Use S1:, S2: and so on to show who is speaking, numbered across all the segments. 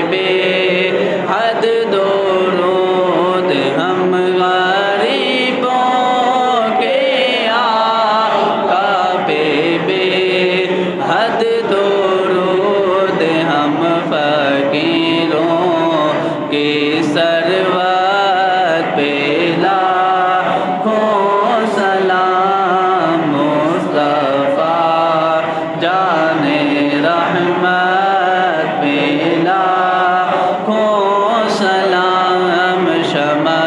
S1: بے حد درود ہم غریبوں کے آقا پہ بے حد درود ہم فقیروں کی سروت پہ لاکھوں سلام مصطفیٰ جان رحمت پہ لاکھوں سلام شمع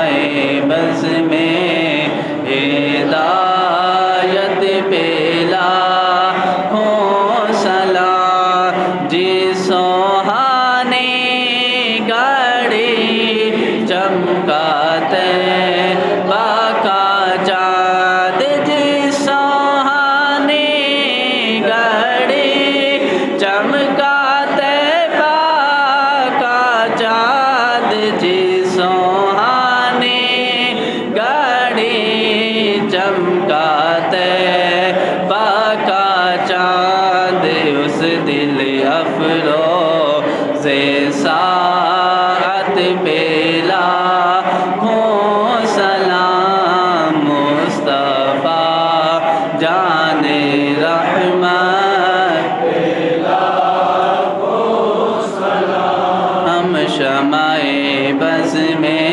S1: بز میں ہدایت پہ لاکھوں سلام جی سوہانی گھڑی چمکاتے باقا چاند جی سوہانی گھڑی چمکاتے باقا چاند جی سوہانی گھڑی چمکاتے باقا چاند اس دل افروز ساعت پہ لاکھوں سلام مصطفیٰ جان رحمت پہ لاکھوں سلام ہم شمع بز میں